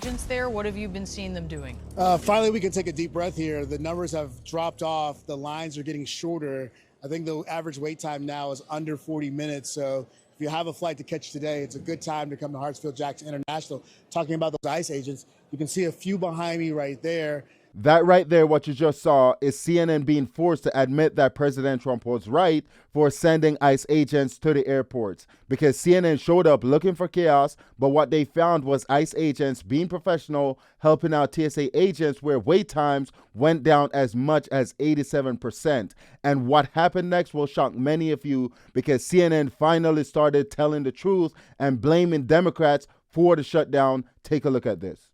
Agents there, what have you been seeing them doing? Finally, we can take a deep breath here. The numbers have dropped off. The lines are getting shorter. I think the average wait time now is under 40 minutes. So if you have a flight to catch today, it's a good time to come to Hartsfield-Jackson International. Talking about those ICE agents, you can see a few behind me right there. That right there, what you just saw, is CNN being forced to admit that President Trump was right for sending ICE agents to the airports, because CNN showed up looking for chaos, but what they found was ICE agents being professional, helping out TSA agents where wait times went down as much as 87%. And what happened next will shock many of you, because CNN finally started telling the truth and blaming Democrats for the shutdown. Take a look at this.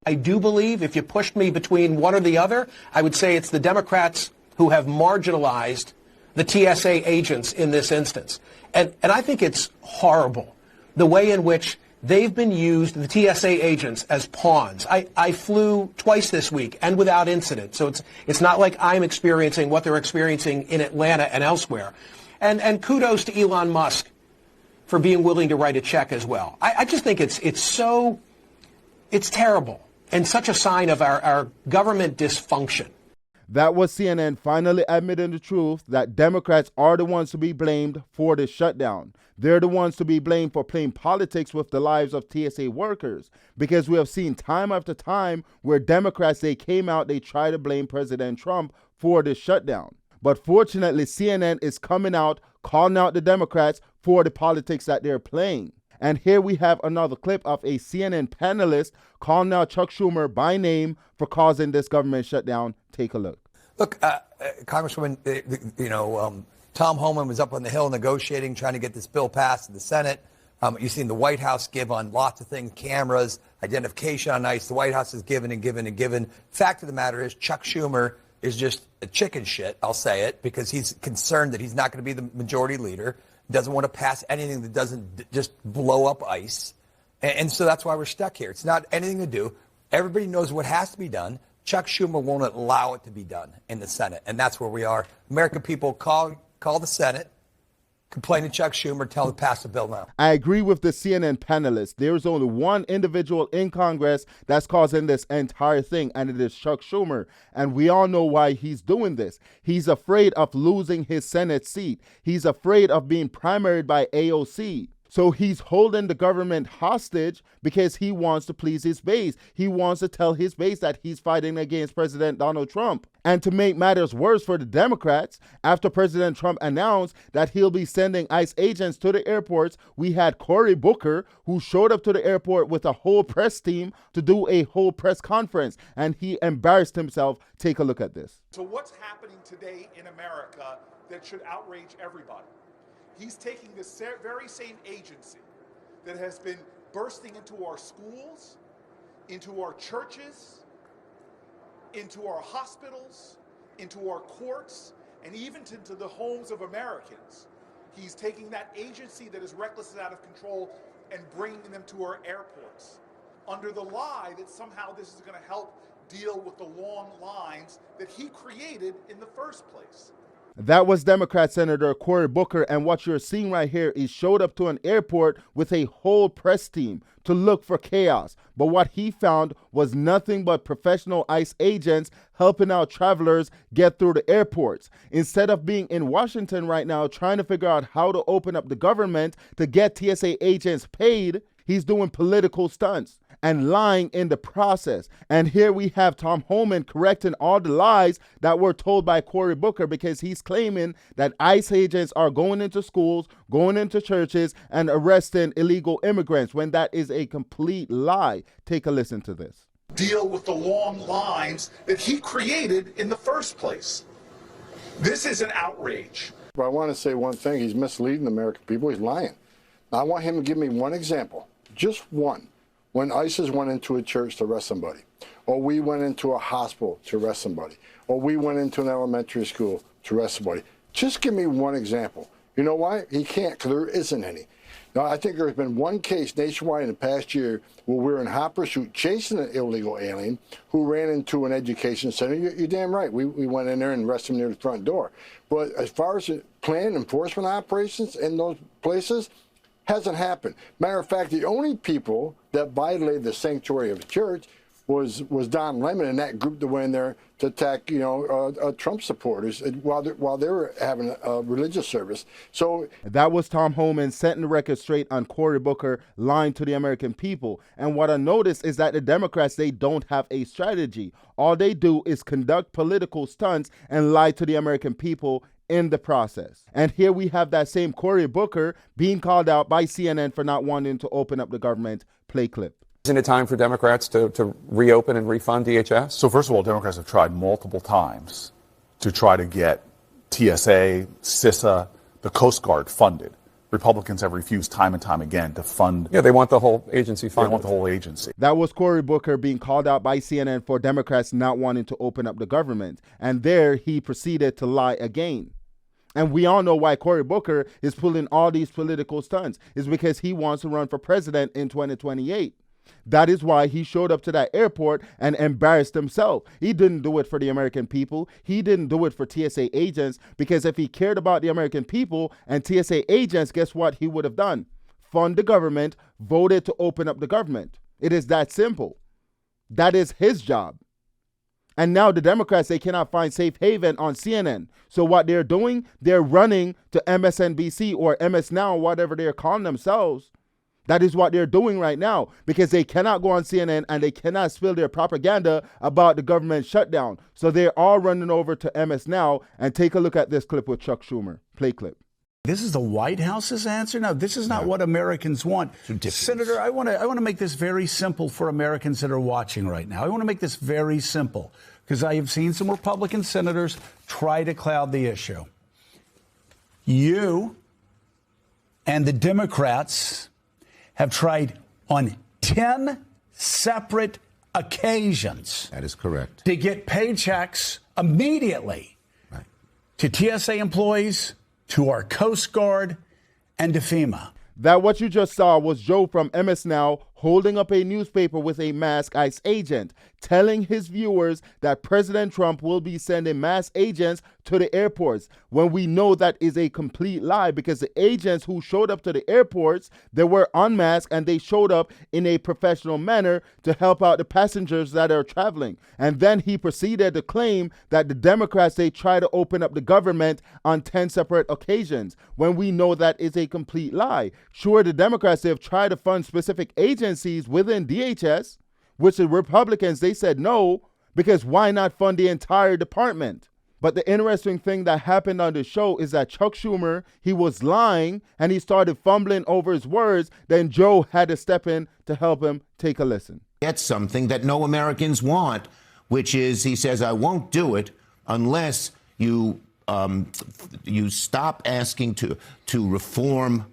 I do believe if you pushed me between one or the other, I would say it's the Democrats who have marginalized the TSA agents in this instance. And I think it's horrible, the way in which they've been used, the TSA agents, as pawns. I flew twice this week and without incident. So it's not like I'm experiencing what they're experiencing in Atlanta and elsewhere. And kudos to Elon Musk for being willing to write a check as well. I just think it's terrible. And such a sign of our government dysfunction. That was CNN finally admitting the truth that Democrats are the ones to be blamed for this shutdown. They're the ones to be blamed for playing politics with the lives of TSA workers, because we have seen time after time where Democrats, they came out, they try to blame President Trump for this shutdown. But fortunately, CNN is coming out, calling out the Democrats for the politics that they're playing. And here we have another clip of a CNN panelist calling out Chuck Schumer by name for causing this government shutdown. Take a look. Look, Congresswoman, Tom Holman was up on the Hill negotiating, trying to get this bill passed in the Senate. You've seen the White House give on lots of things, cameras, identification on ICE. The White House has given and given and given. Fact of the matter is Chuck Schumer is just a chicken shit, I'll say it, because he's concerned that he's not going to be the majority leader. Doesn't want to pass anything that doesn't just blow up ICE. And so that's why we're stuck here. It's not anything to do. Everybody knows what has to be done. Chuck Schumer won't allow it to be done in the Senate. And that's where we are. American people, call the Senate, complain to Chuck Schumer, tell him to pass the bill now. I agree with the CNN panelists. There's only one individual in Congress that's causing this entire thing, and it is Chuck Schumer. And we all know why he's doing this. He's afraid of losing his Senate seat. He's afraid of being primaried by AOC. So he's holding the government hostage because he wants to please his base. He wants to tell his base that he's fighting against President Donald Trump. And to make matters worse for the Democrats, after President Trump announced that he'll be sending ICE agents to the airports, we had Cory Booker, who showed up to the airport with a whole press team to do a whole press conference, and he embarrassed himself. Take a look at this. So what's happening today in America that should outrage everybody? He's taking this very same agency that has been bursting into our schools, into our churches, into our hospitals, into our courts, and even into the homes of Americans. He's taking that agency that is reckless and out of control and bringing them to our airports under the lie that somehow this is going to help deal with the long lines that he created in the first place. That was Democrat Senator Cory Booker, and what you're seeing right here is showed up to an airport with a whole press team to look for chaos. But what he found was nothing but professional ICE agents helping out travelers get through the airports. Instead of being in Washington right now trying to figure out how to open up the government to get TSA agents paid, he's doing political stunts and lying in the process. And here we have Tom Holman correcting all the lies that were told by Cory Booker, because he's claiming that ICE agents are going into schools, going into churches, and arresting illegal immigrants, when that is a complete lie. Take a listen to this. Deal with the long lines that he created in the first place. This is an outrage. But I want to say one thing. He's misleading the American people. He's lying. Now, I want him to give me one example, just one, when ISIS went into a church to arrest somebody, or we went into a hospital to arrest somebody, or we went into an elementary school to arrest somebody. Just give me one example. You know why? He can't, because there isn't any. Now, I think there's been one case nationwide in the past year where we're in hot pursuit chasing an illegal alien who ran into an education center. You're damn right. We went in there and arrested him near the front door. But as far as planned enforcement operations in those places, Hasn't happened. Matter of fact, the only people that violated the sanctuary of the church was Don Lemon and that group that went in there to attack, Trump supporters while they were having a religious service. So that was Tom Holman setting the record straight on Cory Booker lying to the American people. And what I noticed is that the Democrats, they don't have a strategy. All they do is conduct political stunts and lie to the American people in the process. And here we have that same Cory Booker being called out by CNN for not wanting to open up the government. Play clip. Isn't it time for Democrats to reopen and refund DHS? So first of all, Democrats have tried multiple times to try to get TSA, CISA, the Coast Guard funded. Republicans have refused time and time again to fund. Yeah, they want the whole agency funded. They want the whole agency. That was Cory Booker being called out by CNN for Democrats not wanting to open up the government. And there he proceeded to lie again. And we all know why Cory Booker is pulling all these political stunts. It's because he wants to run for president in 2028. That is why he showed up to that airport and embarrassed himself. He didn't do it for the American people. He didn't do it for TSA agents, because if he cared about the American people and TSA agents, guess what he would have done? Fund the government, voted to open up the government. It is that simple. That is his job. And now the Democrats, they cannot find safe haven on CNN. So what they're doing, they're running to MSNBC or MS Now, whatever they're calling themselves. That is what they're doing right now, because they cannot go on CNN and they cannot spill their propaganda about the government shutdown. So they're all running over to MS Now. And take a look at this clip with Chuck Schumer. Play clip. This is the White House's answer? No, this is not what Americans want. Senator, I want to make this very simple for Americans that are watching right now. I want to make this very simple, because I have seen some Republican senators try to cloud the issue. You and the Democrats have tried on 10 separate occasions. That is correct. To get paychecks immediately to TSA employees, to our Coast Guard, and to FEMA. That what you just saw was Joe from MS Now holding up a newspaper with a masked ICE agent, telling his viewers that President Trump will be sending masked agents to the airports, when we know that is a complete lie, because the agents who showed up to the airports, they were unmasked and they showed up in a professional manner to help out the passengers that are traveling. And then he proceeded to claim that the Democrats, they try to open up the government on 10 separate occasions, when we know that is a complete lie. Sure, the Democrats, they have tried to fund specific agencies within DHS, which the Republicans, they said no, because why not fund the entire department? But the interesting thing that happened on the show is that Chuck Schumer, he was lying and he started fumbling over his words. Then Joe had to step in to help him. Take a listen. Get something that no Americans want, which is, he says, I won't do it unless you stop asking to reform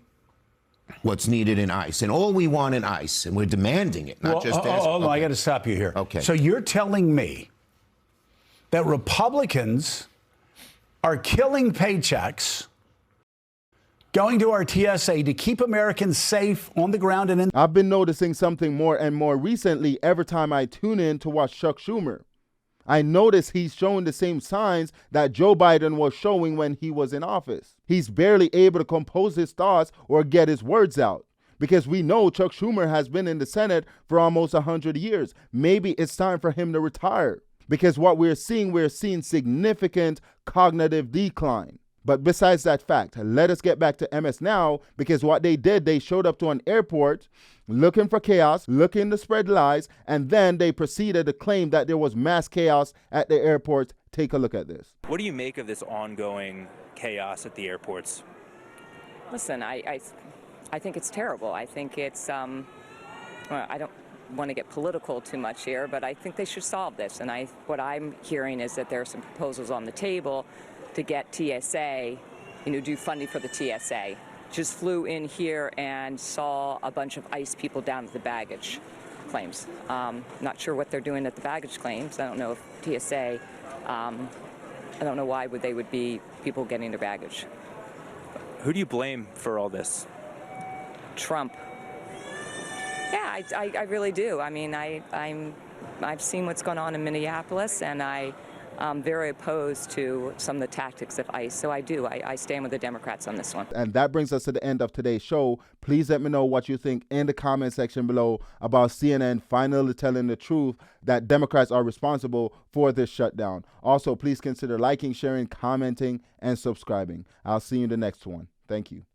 what's needed in ICE. And all we want in ICE, and we're demanding it, not just asking. Oh, I got to stop you here. Okay. So you're telling me that Republicans are killing paychecks, going to our TSA to keep Americans safe on the ground and in. I've been noticing something more and more recently every time I tune in to watch Chuck Schumer. I notice he's showing the same signs that Joe Biden was showing when he was in office. He's barely able to compose his thoughts or get his words out, because we know Chuck Schumer has been in the Senate for almost 100 years. Maybe it's time for him to retire, because what we're seeing significant cognitive decline. But besides that fact, let us get back to MS Now, because what they did, they showed up to an airport looking for chaos, looking to spread lies, and then they proceeded to claim that there was mass chaos at the airport. Take a look at this. What do you make of this ongoing chaos at the airports? Listen, I think it's terrible. I think it's, well, I don't want to get political too much here, but I think they should solve this. And what I'm hearing is that there are some proposals on the table to get TSA, do funding for the TSA. Just flew in here and saw a bunch of ICE people down at the baggage claims. Not sure what they're doing at the baggage claims. I don't know if TSA, I don't know why they would be people getting their baggage. Who do you blame for all this? Trump. Yeah, I really do. I mean, I've seen what's going on in Minneapolis, and I very opposed to some of the tactics of ICE. So I stand with the Democrats on this one. And that brings us to the end of today's show. Please let me know what you think in the comment section below about CNN finally telling the truth that Democrats are responsible for this shutdown. Also, please consider liking, sharing, commenting, and subscribing. I'll see you in the next one. Thank you.